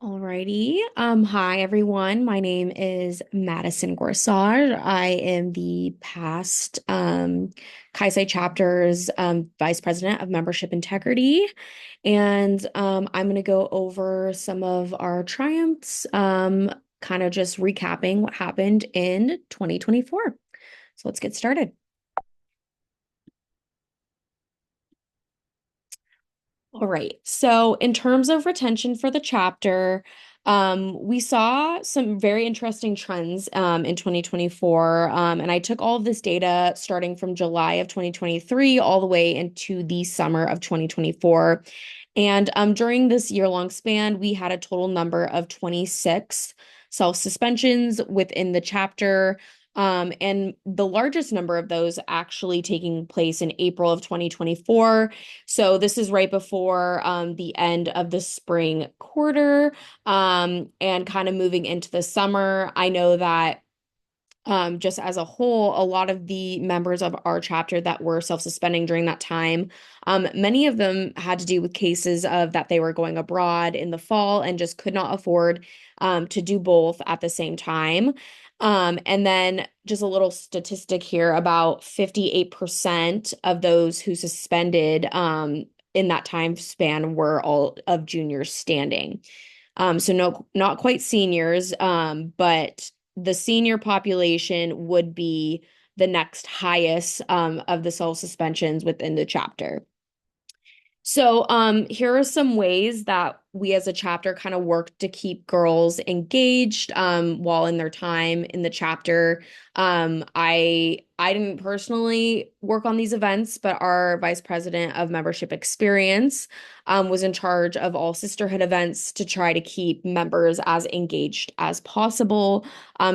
Alrighty. Hi everyone. My name is Madison Gorsard. I am the past KaiSci chapter's Vice President of Membership Integrity. And I'm going to go over some of our triumphs, kind of just recapping what happened in 2024. So let's get started. All right. So, in terms of retention for the chapter, we saw some very interesting trends in 2024. And I took all of this data starting from July of 2023 all the way into the summer of 2024. And during this year-long span, we had a total number of 26 self-suspensions within the chapter. And the largest number of those actually taking place in April of 2024. So this is right before the end of the spring quarter and kind of moving into the summer. I know that just as a whole, a lot of the members of our chapter that were self-suspending during that time, many of them had to do with cases of that they were going abroad in the fall and just could not afford to do both at the same time. And then just a little statistic here, about 58% of those who suspended in that time span were all of juniors standing. So no, not quite seniors, but the senior population would be the next highest of the self suspensions within the chapter. So, here are some ways that we as a chapter kind of work to keep girls engaged while in their time in the chapter. I didn't personally work on these events, but our vice president of membership experience was in charge of all sisterhood events to try to keep members as engaged as possible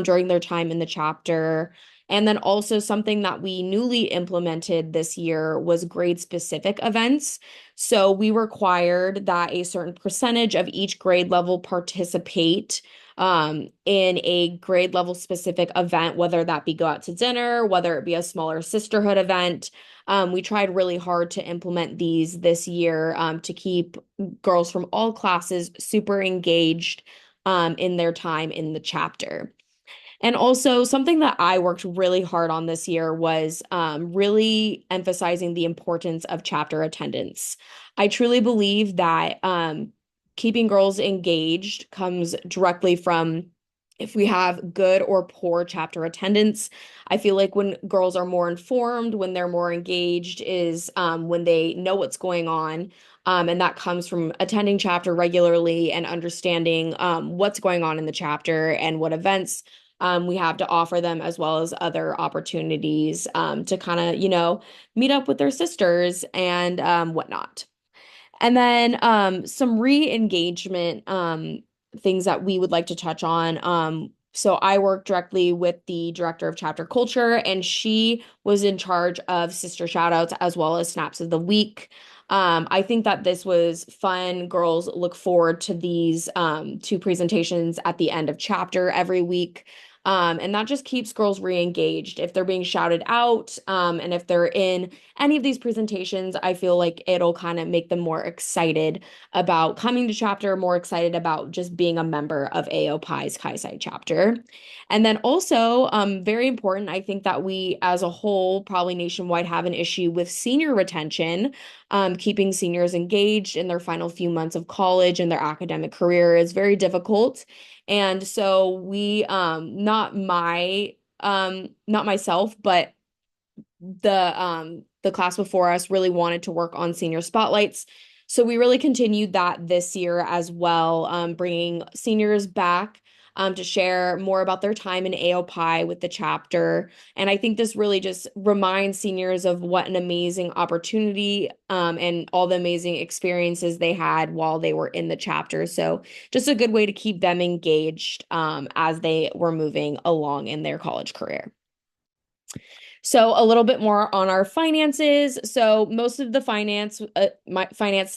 during their time in the chapter. And then also something that we newly implemented this year was grade specific events. So we required that a certain percentage of each grade level participate in a grade level specific event, whether that be go out to dinner, whether it be a smaller sisterhood event. We tried really hard to implement these this year to keep girls from all classes super engaged in their time in the chapter. And also, something that I worked really hard on this year was really emphasizing the importance of chapter attendance. I truly believe that keeping girls engaged comes directly from if we have good or poor chapter attendance. I feel like when girls are more informed, when they're more engaged, is when they know what's going on. And that comes from attending chapter regularly and understanding what's going on in the chapter and what events we have to offer them, as well as other opportunities to kind of, meet up with their sisters and whatnot. And then some re-engagement things that we would like to touch on. So I work directly with the director of chapter culture, and she was in charge of sister shoutouts as well as snaps of the week. I think that this was fun. Girls look forward to these two presentations at the end of chapter every week. And that just keeps girls re-engaged. If they're being shouted out, and if they're in any of these presentations, I feel like it'll kind of make them more excited about coming to chapter, more excited about just being a member of AOPI's KaiSci chapter. And then also, very important, I think that we as a whole, probably nationwide, have an issue with senior retention. Keeping seniors engaged in their final few months of college and their academic career is very difficult. And so we, not myself, but the class before us really wanted to work on senior spotlights. So we really continued that this year as well, bringing seniors back to share more about their time in AOPI with the chapter. And I think this really just reminds seniors of what an amazing opportunity and all the amazing experiences they had while they were in the chapter. So just a good way to keep them engaged as they were moving along in their college career. So a little bit more on our finances. So most of the finance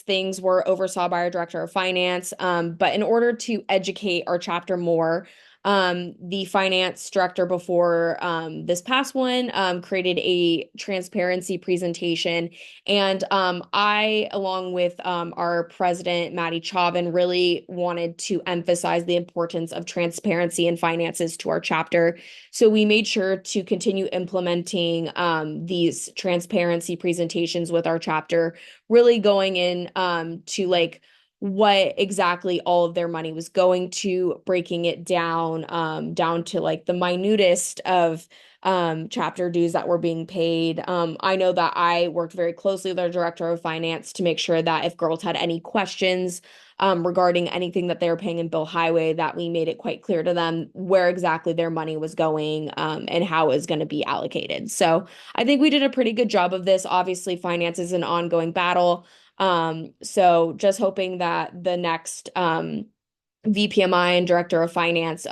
things were oversaw by our director of finance. But in order to educate our chapter more, The finance director before this past one created a transparency presentation. And I, along with our president, Maddie Chauvin, really wanted to emphasize the importance of transparency in finances to our chapter. So we made sure to continue implementing these transparency presentations with our chapter, really going in to like what exactly all of their money was going to, breaking it down to like the minutest of chapter dues that were being paid. I know that I worked very closely with our director of finance to make sure that if girls had any questions regarding anything that they were paying in Bill Highway, that we made it quite clear to them where exactly their money was going and how it was going to be allocated. So I think we did a pretty good job of this. Obviously, finance is an ongoing battle. So just hoping that the next VPMI and director of finance,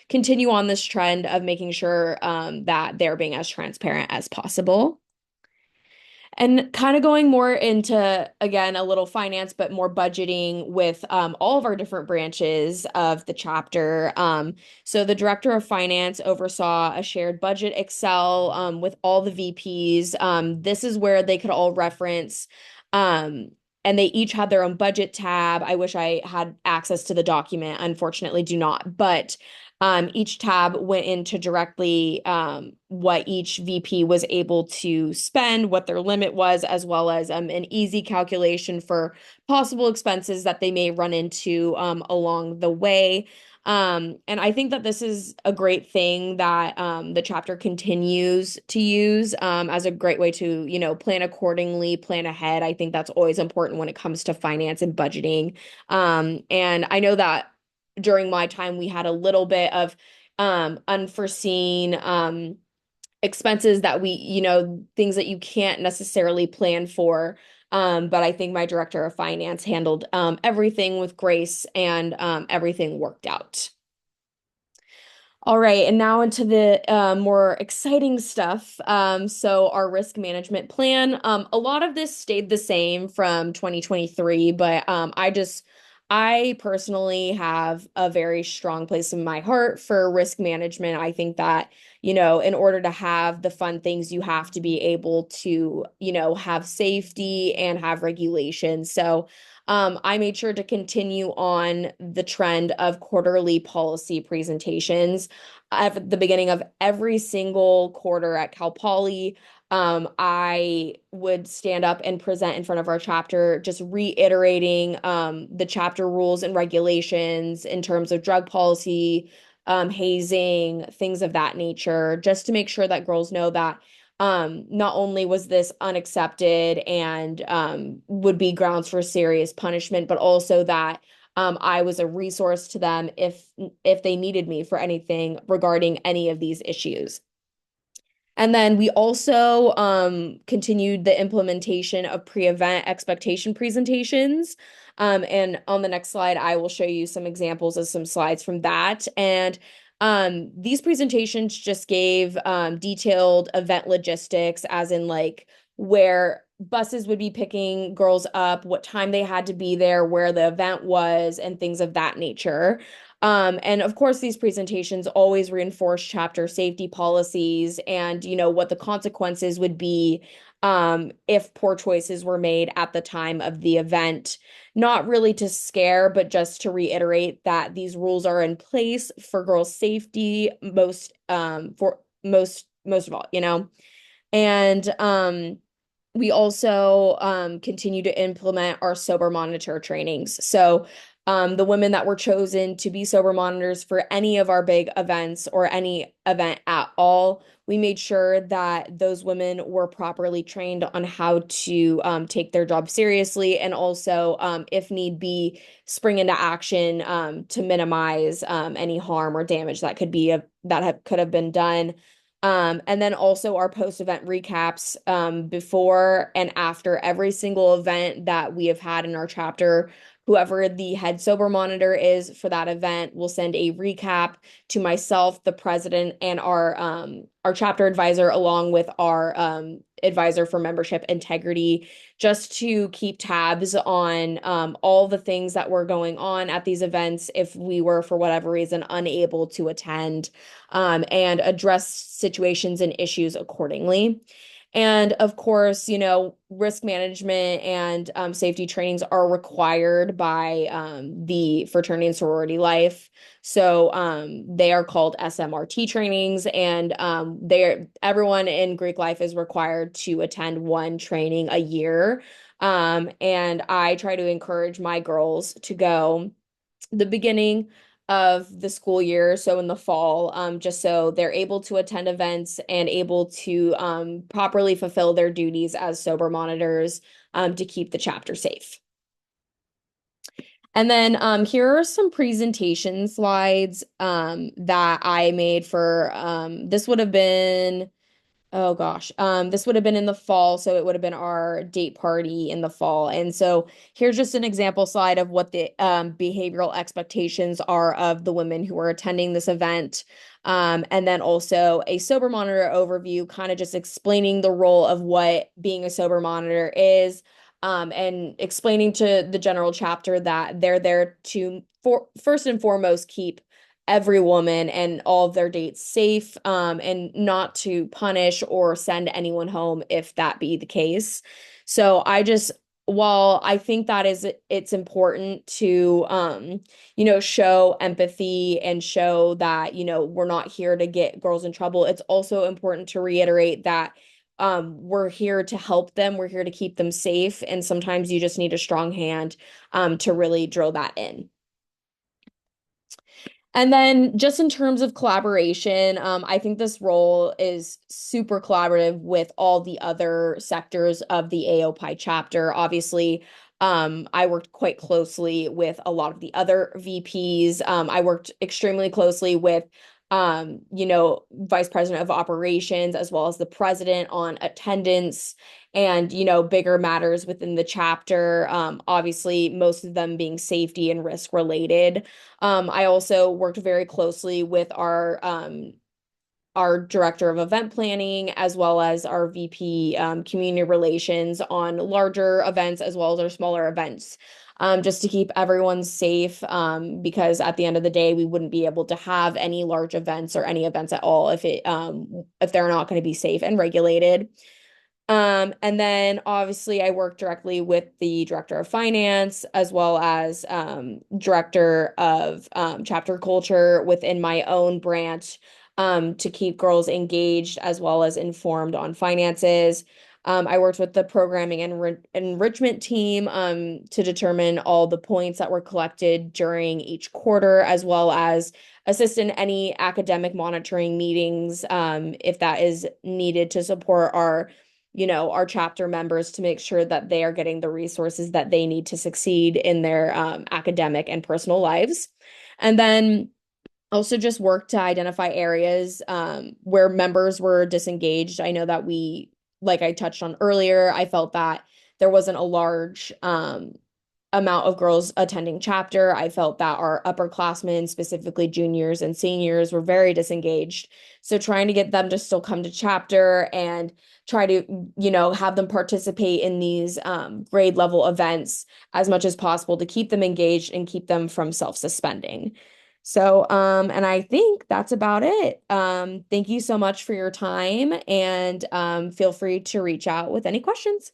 continue on this trend of making sure that they're being as transparent as possible. And kind of going more into, again, a little finance, but more budgeting with all of our different branches of the chapter. So the director of finance oversaw a shared budget Excel with all the VPs. This is where they could all reference, um, and they each had their own budget tab. I wish I had access to the document. Unfortunately, do not. But each tab went into directly what each VP was able to spend, what their limit was, as well as an easy calculation for possible expenses that they may run into along the way. And I think that this is a great thing that the chapter continues to use as a great way to, plan accordingly, plan ahead. I think that's always important when it comes to finance and budgeting. And I know that during my time, we had a little bit of unforeseen expenses that things that you can't necessarily plan for. But I think my director of finance handled everything with grace and everything worked out. All right, and now into the more exciting stuff. So our risk management plan. A lot of this stayed the same from 2023, but I personally have a very strong place in my heart for risk management. I think that, in order to have the fun things, you have to be able to, have safety and have regulation. So I made sure to continue on the trend of quarterly policy presentations at the beginning of every single quarter at Cal Poly. I would stand up and present in front of our chapter, just reiterating the chapter rules and regulations in terms of drug policy, hazing, things of that nature, just to make sure that girls know that not only was this unaccepted and would be grounds for serious punishment, but also that I was a resource to them if they needed me for anything regarding any of these issues. And then we also continued the implementation of pre-event expectation presentations. And on the next slide, I will show you some examples of some slides from that. And these presentations just gave detailed event logistics, as in like where buses would be picking girls up, what time they had to be there, where the event was, and things of that nature. And of course, these presentations always reinforce chapter safety policies and, what the consequences would be if poor choices were made at the time of the event. Not really to scare, but just to reiterate that these rules are in place for girls' safety for most of all, And we also continue to implement our sober monitor trainings. So the women that were chosen to be sober monitors for any of our big events or any event at all, we made sure that those women were properly trained on how to take their job seriously and also, if need be, spring into action to minimize any harm or damage that could have been done. And then also our post-event recaps before and after every single event that we have had in our chapter whoever the head sober monitor is for that event will send a recap to myself, the president, and our chapter advisor, along with our advisor for membership integrity, just to keep tabs on all the things that were going on at these events if we were, for whatever reason, unable to attend, and address situations and issues accordingly. And of course, risk management and safety trainings are required by the fraternity and sorority life. So they are called SMRT trainings, and everyone in Greek life is required to attend one training a year. And I try to encourage my girls to go the beginning of the school year, so in the fall, just so they're able to attend events and able to properly fulfill their duties as sober monitors, to keep the chapter safe. And then here are some presentation slides that I made for this would have been. Oh gosh. This would have been in the fall, so it would have been our date party in the fall. And so here's just an example slide of what the behavioral expectations are of the women who are attending this event. And then also a sober monitor overview, kind of just explaining the role of what being a sober monitor is, and explaining to the general chapter that they're there to, first and foremost, keep every woman and all of their dates safe, and not to punish or send anyone home if that be the case. So while I think that it's important to, show empathy and show that, we're not here to get girls in trouble, it's also important to reiterate that we're here to help them, we're here to keep them safe, and sometimes you just need a strong hand to really drill that in. And then just in terms of collaboration, I think this role is super collaborative with all the other sectors of the AOPI chapter. Obviously, I worked quite closely with a lot of the other VPs. I worked extremely closely with, vice president of operations, as well as the president on attendance and, bigger matters within the chapter. Obviously, most of them being safety and risk related. I also worked very closely with our director of event planning, as well as our VP community relations, on larger events as well as our smaller events, just to keep everyone safe, because at the end of the day, we wouldn't be able to have any large events or any events at all if they're not going to be safe and regulated. And then obviously I work directly with the director of finance, as well as director of chapter culture within my own branch, to keep girls engaged as well as informed on finances. I worked with the programming and enrichment team to determine all the points that were collected during each quarter, as well as assist in any academic monitoring meetings, if that is needed to support our chapter members, to make sure that they are getting the resources that they need to succeed in their academic and personal lives. And then also just work to identify areas where members were disengaged. I know that like I touched on earlier, I felt that there wasn't a large amount of girls attending chapter. I felt that our upperclassmen, specifically juniors and seniors, were very disengaged. So trying to get them to still come to chapter and try to, have them participate in these grade level events as much as possible to keep them engaged and keep them from self-suspending. So, and I think that's about it. Thank you so much for your time, and feel free to reach out with any questions.